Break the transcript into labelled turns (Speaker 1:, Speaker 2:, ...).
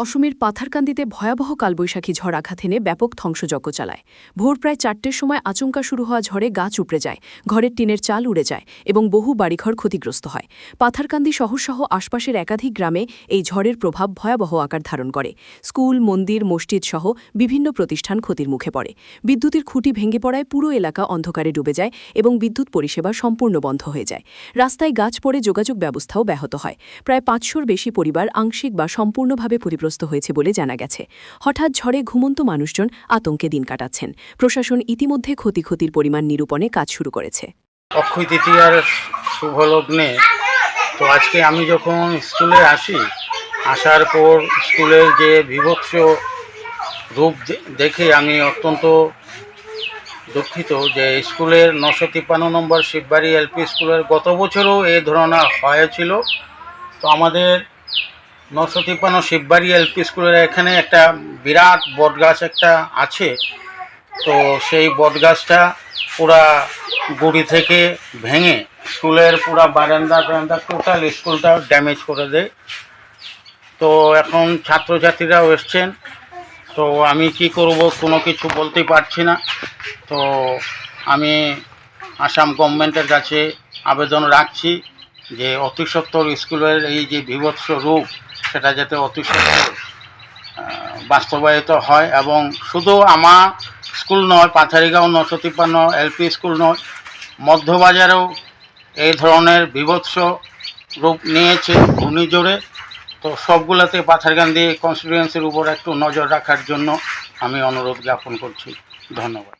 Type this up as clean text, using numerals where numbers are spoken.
Speaker 1: অসমের পাথারকান্দিতে ভয়াবহ কালবৈশাখী ঝড় আঘাত এনে ব্যাপক ধ্বংসযজ্ঞ চালায়। ভোর প্রায় ৪টের সময় আচমকা শুরু হওয়া ঝড়ে গাছ উপড়ে যায়, ঘরের টিনের চাল উড়ে যায় এবং বহু বাড়িঘর ক্ষতিগ্রস্ত হয়। পাথারকান্দি শহরসহ আশপাশের একাধিক গ্রামে এই ঝড়ের প্রভাব ভয়াবহ আকার ধারণ করে। স্কুল, মন্দির, মসজিদ সহ বিভিন্ন প্রতিষ্ঠান ক্ষতির মুখে পড়ে। বিদ্যুতের খুঁটি ভেঙে পড়ায় পুরো এলাকা অন্ধকারে ডুবে যায় এবং বিদ্যুৎ পরিষেবা সম্পূর্ণ বন্ধ হয়ে যায়। রাস্তায় গাছ পড়ে যোগাযোগ ব্যবস্থাও ব্যাহত হয়। প্রায় ৫০০-র বেশি পরিবার আংশিক বা সম্পূর্ণভাবে ক্ষতিগ্রস্ত হয়েছে বলে জানা গেছে। হঠাৎ ঝড়ে ঘুমন্ত মানুষজন আতঙ্কে দিন কাটাচ্ছেন। প্রশাসন ইতিমধ্যে ক্ষতির পরিমাণ নিরূপণে কাজ শুরু করেছে।
Speaker 2: অক্ষয় তৃতীয়ার শুভ লগ্নে তো আজকে আমি যখন স্কুলে আসার পর স্কুলের যে বিভৎস রূপ দেখে আমি অত্যন্ত দুঃখিত যে স্কুলের 953 নম্বর শিববাড়ি এলপি স্কুলের গত বছরও এই ধরনের হয়েছিল। তো আমাদের 953 শিববাড়ি এলপি স্কুলের এখানে একটা বিরাট বটগাছ একটা আছে। তো সেই বটগাছটা পুরা গুড়ি থেকে ভেঙে স্কুলের পুরা বারান্দা টোটাল স্কুলটা ড্যামেজ করে দেয়। তো এখন ছাত্রছাত্রীরাও এসছেন, তো আমি কি করব কোনো কিছু বলতে পারছি না। তো আমি আসাম গভর্নমেন্টের কাছে আবেদন রাখছি যে অতি সত্বর স্কুলের এই যে বিভৎস রূপ সেটা যাতে অতি সত্বর বাস্তবায়িত হয়। এবং শুধু আমার স্কুল নয়, পাথারিগাঁও 953 এলপি স্কুল নয়, মধ্যবাজারেও এই ধরনের বিভৎস রূপ নিয়েছে ঘূর্ণিঝড়ে। তো সবগুলোতে পাথারকান্দি কনস্টিটিউয়েন্সির উপর একটু নজর রাখার জন্য আমি অনুরোধ জ্ঞাপন করছি। ধন্যবাদ।